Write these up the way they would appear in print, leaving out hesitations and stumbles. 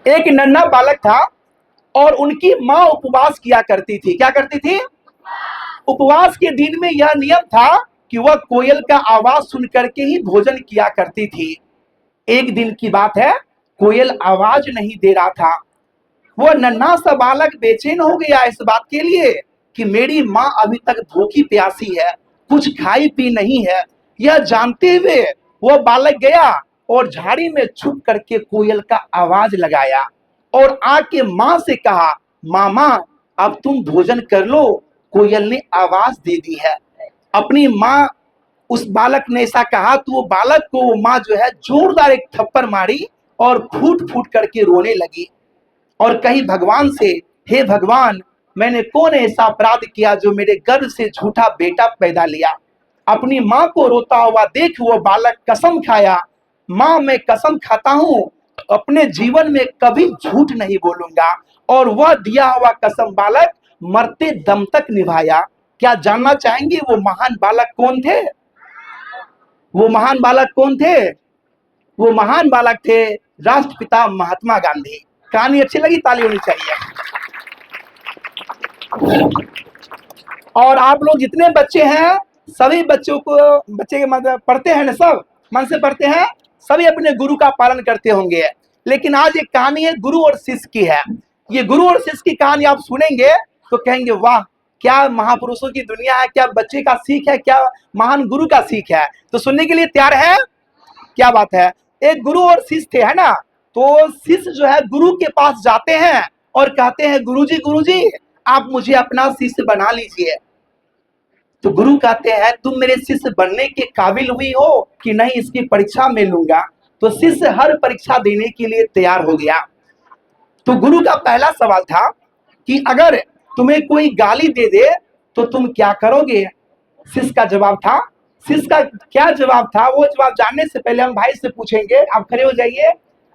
एक नन्हा बालक था और उनकी माँ उपवास किया करती थी। क्या करती थी? उपवास के दिन में यह नियम था कि वह कोयल का आवाज सुन करके ही भोजन किया करती थी। एक दिन की बात है, कोयल आवाज नहीं दे रहा था। वह नन्हा सा बालक बेचैन हो गया इस बात के लिए कि मेरी माँ अभी तक भूखी प्यासी है, कुछ खाई पी नहीं है। यह जानते हुए वह बालक गया और झाड़ी में छुप करके कोयल का आवाज लगाया और आके माँ से कहा, मामा अब तुम भोजन कर लो, कोयल ने आवाज दे दी है। अपनी माँ, उस बालक ने ऐसा कहा तो वो बालक को वो माँ जो है जोरदार एक थप्पड़ मारी और फूट फूट करके रोने लगी और कही भगवान से, हे भगवान, मैंने कौन ऐसा अपराध किया जो मेरे गर्भ से झूठा बेटा पैदा लिया। अपनी माँ को रोता हुआ देख वो बालक कसम खाया, माँ मैं कसम खाता हूँ अपने जीवन में कभी झूठ नहीं बोलूंगा। और वह दिया हुआ कसम बालक मरते दम तक निभाया। क्या जानना चाहेंगे वो महान बालक कौन थे? वो महान बालक कौन थे? वो महान बालक थे राष्ट्रपिता महात्मा गांधी। कहानी अच्छी लगी? ताली होनी चाहिए। और आप लोग जितने बच्चे हैं सभी बच्चों को, बच्चे के मतलब पढ़ते हैं ना, सब मन से पढ़ते हैं, सभी अपने गुरु का पालन करते होंगे। लेकिन आज एक कहानी है गुरु और शिष्य की है। ये गुरु और शिष्य की कहानी आप सुनेंगे तो कहेंगे वाह, क्या महापुरुषों की दुनिया है, क्या बच्चे का सीख है, क्या महान गुरु का सीख है। तो सुनने के लिए तैयार है? क्या बात है। एक गुरु और शिष्य थे, है ना। तो शिष्य जो है गुरु के पास जाते हैं और कहते हैं, गुरुजी आप मुझे अपना शिष्य बना लीजिए। तो गुरु कहते हैं, तुम मेरे शिष्य बनने के काबिल हुई हो कि नहीं, इसकी परीक्षा में लूंगा। तो शिष्य हर परीक्षा देने के लिए तैयार हो गया। तो गुरु का पहला सवाल था कि अगर तुम्हें कोई गाली दे दे तो तुम क्या करोगे? शिष्य का जवाब था, शिष्य का क्या जवाब था वो जवाब जानने से पहले हम भाई से पूछेंगे। आप खड़े हो जाइए।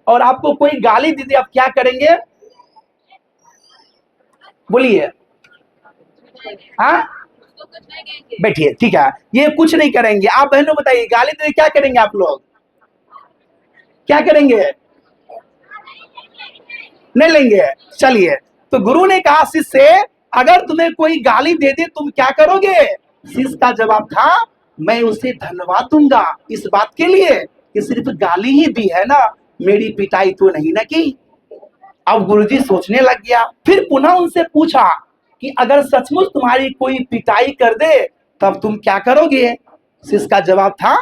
और आपको कोई गाली दे दे आप क्या करेंगे? बोलिए। हाँ, बैठिए, ठीक है। ये कुछ नहीं करेंगे। आप बहनों बताइए, गाली दे क्या करेंगे आप लोग? क्या करेंगे? नहीं लेंगे। चलिए, तो गुरु ने कहा शिष्य से, अगर तुम्हें कोई गाली दे दे तुम क्या करोगे? शिष्य का जवाब था, मैं उसे धन्यवाद दूंगा इस बात के लिए कि सिर्फ गाली ही दी है ना, मेरी पिटाई तो नहीं ना की। अब गुरुजी सोचने लग गया। फिर पुनः उनसे पूछा कि अगर सचमुच तुम्हारी कोई पिटाई कर दे तब तुम क्या करोगे? शिष्य का जवाब था,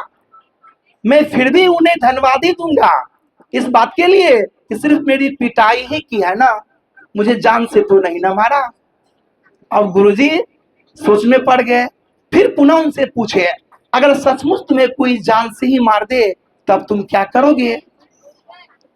मैं फिर भी उन्हें धन्यवाद ही दूंगा इस बात के लिए कि सिर्फ मेरी पिटाई ही की है ना, मुझे जान से तो नहीं ना मारा। अब गुरुजी सोच में पड़ गए। फिर पुनः उनसे पूछे, अगर सचमुच तुम्हें कोई जान से ही मार दे तब तुम क्या करोगे?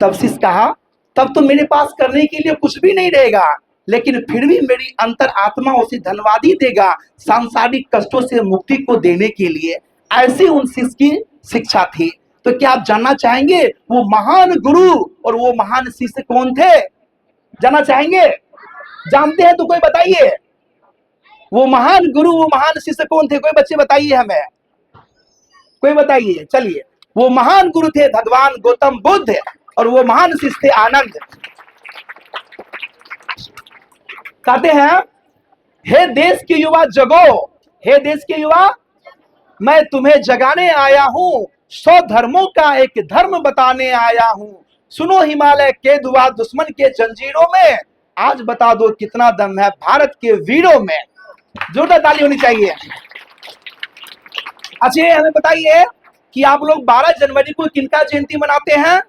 तब शिष्य कहा, तब तो मेरे पास करने के लिए कुछ भी नहीं रहेगा, लेकिन फिर भी मेरी अंतर आत्मा उसे धन्यवाद ही देगा सांसारिक कष्टों से मुक्ति को देने के लिए। ऐसी उन शिष्य की शिक्षा थी। तो क्या आप जानना चाहेंगे वो महान गुरु और वो महान शिष्य कौन थे? जानना चाहेंगे? जानते हैं तो कोई बताइए। वो महान गुरु, वो महान शिष्य कौन थे? कोई बच्चे बताइए हमें, कोई बताइए। चलिए, वो महान गुरु थे भगवान गौतम बुद्ध और वो महान शिष्य थे आनंद। कहते हैं, हे देश के युवा जगो, हे देश के युवा मैं तुम्हें जगाने आया हूँ, 100 धर्मों का एक धर्म बताने आया हूँ। सुनो हिमालय के दुआ दुश्मन के जंजीरों में, आज बता दो कितना दम है भारत के वीरों में। जोरदार ताली होनी चाहिए। अच्छा, हमें बताइए कि आप लोग 12 जनवरी को किनका जयंती मनाते हैं?